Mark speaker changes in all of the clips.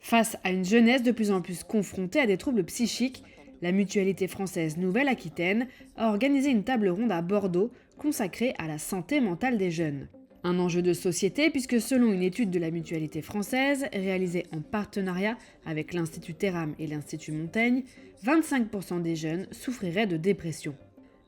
Speaker 1: Face à une jeunesse de plus en plus confrontée à des troubles psychiques, la Mutualité française Nouvelle-Aquitaine a organisé une table ronde à Bordeaux consacrée à la santé mentale des jeunes. Un enjeu de société puisque selon une étude de la Mutualité française réalisée en partenariat avec l'Institut Terram et l'Institut Montaigne, 25% des jeunes souffriraient de dépression.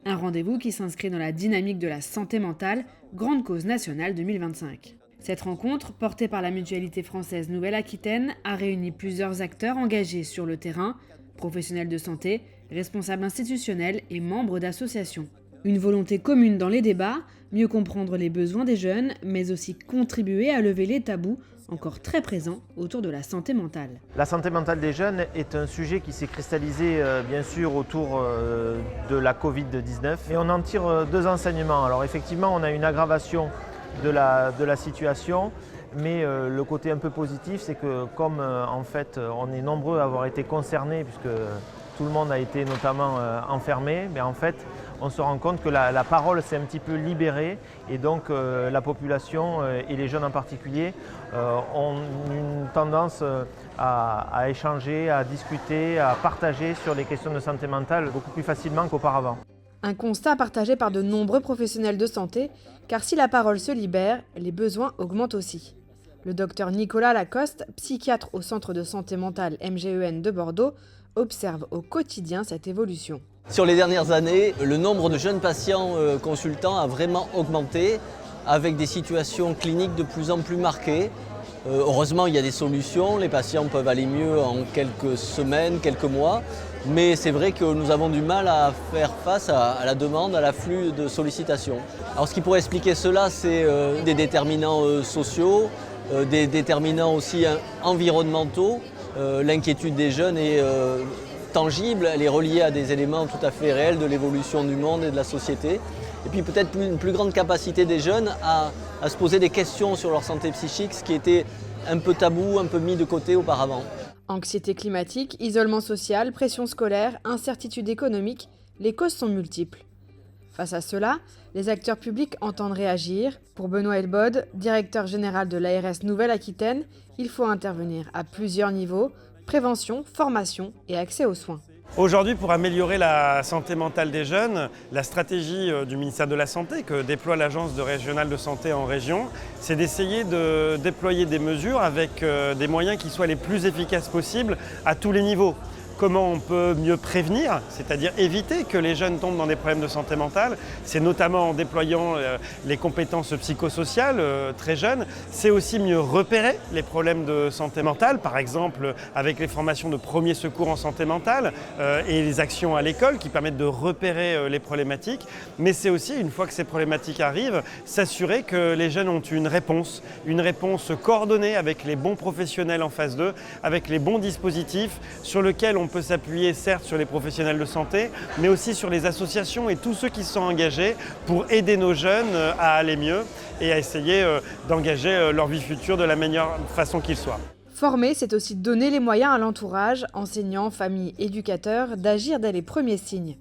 Speaker 1: Un rendez-vous qui s'inscrit dans la dynamique de la santé mentale, grande cause nationale 2025. Cette rencontre, portée par la Mutualité française Nouvelle-Aquitaine, a réuni plusieurs acteurs engagés sur le terrain, professionnels de santé, responsables institutionnels et membres d'associations. Une volonté commune dans les débats, mieux comprendre les besoins des jeunes, mais aussi contribuer à lever les tabous encore très présents autour de la santé mentale.
Speaker 2: La santé mentale des jeunes est un sujet qui s'est cristallisé bien sûr autour de la Covid-19 et on en tire deux enseignements. Alors effectivement, on a une aggravation de la situation, mais le côté un peu positif, c'est que comme en fait on est nombreux à avoir été concernés puisque tout le monde a été notamment enfermé, mais en fait on se rend compte que la parole s'est un petit peu libérée et donc la population et les jeunes en particulier ont une tendance à échanger, à discuter, à partager sur les questions de santé mentale beaucoup plus facilement qu'auparavant.
Speaker 1: Un constat partagé par de nombreux professionnels de santé, car si la parole se libère, les besoins augmentent aussi. Le docteur Nicolas Lacoste, psychiatre au centre de santé mentale MGEN de Bordeaux, observe au quotidien cette évolution.
Speaker 3: Sur les dernières années, le nombre de jeunes patients consultants a vraiment augmenté, avec des situations cliniques de plus en plus marquées. Heureusement, il y a des solutions, les patients peuvent aller mieux en quelques semaines, quelques mois, mais c'est vrai que nous avons du mal à faire face à la demande, à l'afflux de sollicitations. Alors ce qui pourrait expliquer cela, c'est des déterminants sociaux, des déterminants aussi environnementaux. L'inquiétude des jeunes est tangible, elle est reliée à des éléments tout à fait réels de l'évolution du monde et de la société. Et puis peut-être une plus grande capacité des jeunes à se poser des questions sur leur santé psychique, ce qui était un peu tabou, un peu mis de côté auparavant.
Speaker 1: Anxiété climatique, isolement social, pression scolaire, incertitude économique, les causes sont multiples. Face à cela, les acteurs publics entendent réagir. Pour Benoît Elbode, directeur général de l'ARS Nouvelle-Aquitaine, il faut intervenir à plusieurs niveaux, prévention, formation et accès aux soins.
Speaker 4: Aujourd'hui, pour améliorer la santé mentale des jeunes, la stratégie du ministère de la Santé que déploie l'Agence régionale de santé en région, c'est d'essayer de déployer des mesures avec des moyens qui soient les plus efficaces possibles à tous les niveaux. Comment on peut mieux prévenir, c'est-à-dire éviter que les jeunes tombent dans des problèmes de santé mentale. C'est notamment en déployant les compétences psychosociales très jeunes. C'est aussi mieux repérer les problèmes de santé mentale, par exemple avec les formations de premiers secours en santé mentale et les actions à l'école qui permettent de repérer les problématiques. Mais c'est aussi, une fois que ces problématiques arrivent, s'assurer que les jeunes ont une réponse coordonnée avec les bons professionnels en face d'eux, avec les bons dispositifs sur lesquels on peut s'appuyer certes sur les professionnels de santé, mais aussi sur les associations et tous ceux qui sont engagés pour aider nos jeunes à aller mieux et à essayer d'engager leur vie future de la meilleure façon qu'il soit.
Speaker 1: Former, c'est aussi donner les moyens à l'entourage, enseignants, familles, éducateurs, d'agir dès les premiers signes.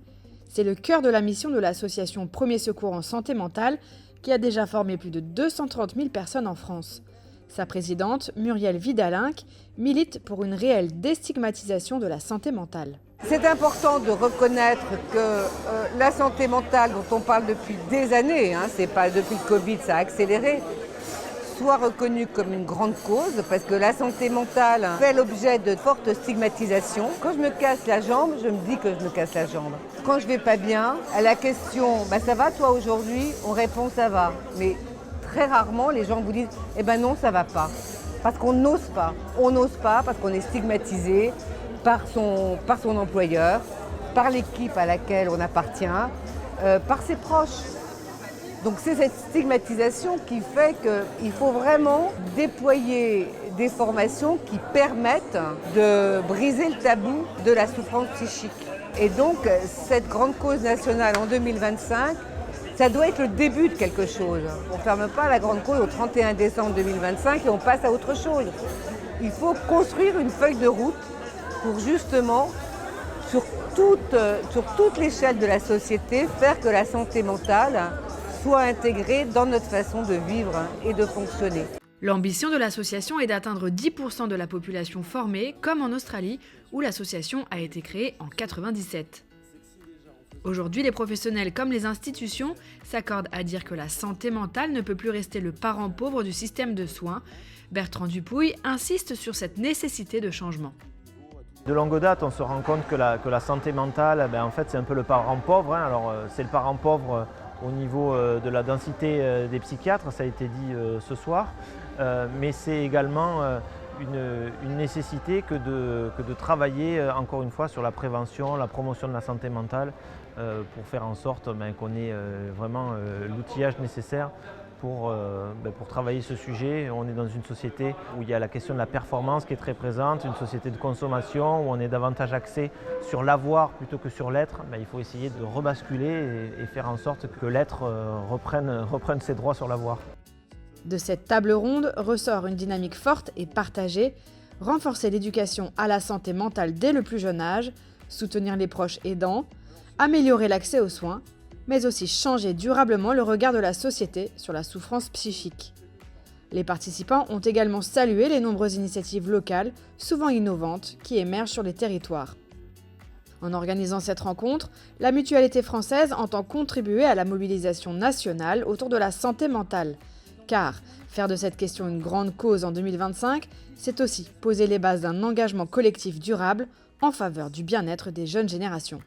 Speaker 1: C'est le cœur de la mission de l'association Premiers Secours en santé mentale qui a déjà formé plus de 230 000 personnes en France. Sa présidente, Muriel Vidalinck, milite pour une réelle déstigmatisation de la santé mentale.
Speaker 5: C'est important de reconnaître que la santé mentale, dont on parle depuis des années, c'est pas depuis le Covid, ça a accéléré, soit reconnue comme une grande cause, parce que la santé mentale fait l'objet de fortes stigmatisations. Quand je me casse la jambe, je me dis que je me casse la jambe. Quand je vais pas bien, à la question « ça va toi aujourd'hui ?», on répond « ça va ». Mais très rarement, les gens vous disent « eh ben non, ça va pas ». Parce qu'on n'ose pas. On n'ose pas parce qu'on est stigmatisé par son employeur, par l'équipe à laquelle on appartient, par ses proches. Donc c'est cette stigmatisation qui fait qu'il faut vraiment déployer des formations qui permettent de briser le tabou de la souffrance psychique. Et donc cette grande cause nationale en 2025, ça doit être le début de quelque chose. On ne ferme pas la grande cause au 31 décembre 2025 et on passe à autre chose. Il faut construire une feuille de route pour justement, sur toute l'échelle de la société, faire que la santé mentale soit intégrée dans notre façon de vivre et de fonctionner.
Speaker 1: L'ambition de l'association est d'atteindre 10% de la population formée, comme en Australie, où l'association a été créée en 1997. Aujourd'hui, les professionnels comme les institutions s'accordent à dire que la santé mentale ne peut plus rester le parent pauvre du système de soins. Bertrand Dupuy insiste sur cette nécessité de changement.
Speaker 2: De longue date, on se rend compte que la santé mentale, en fait, c'est un peu le parent pauvre. Alors, c'est le parent pauvre au niveau de la densité des psychiatres, ça a été dit ce soir. Mais c'est également une nécessité que de travailler, encore une fois, sur la prévention, la promotion de la santé mentale, pour faire en sorte qu'on ait vraiment l'outillage nécessaire pour travailler ce sujet. On est dans une société où il y a la question de la performance qui est très présente, une société de consommation où on est davantage axé sur l'avoir plutôt que sur l'être. Il faut essayer de rebasculer et faire en sorte que l'être reprenne ses droits sur l'avoir.
Speaker 1: De cette table ronde ressort une dynamique forte et partagée, renforcer l'éducation à la santé mentale dès le plus jeune âge, soutenir les proches aidants, améliorer l'accès aux soins, mais aussi changer durablement le regard de la société sur la souffrance psychique. Les participants ont également salué les nombreuses initiatives locales, souvent innovantes, qui émergent sur les territoires. En organisant cette rencontre, la Mutualité française entend contribuer à la mobilisation nationale autour de la santé mentale. Car faire de cette question une grande cause en 2025, c'est aussi poser les bases d'un engagement collectif durable en faveur du bien-être des jeunes générations.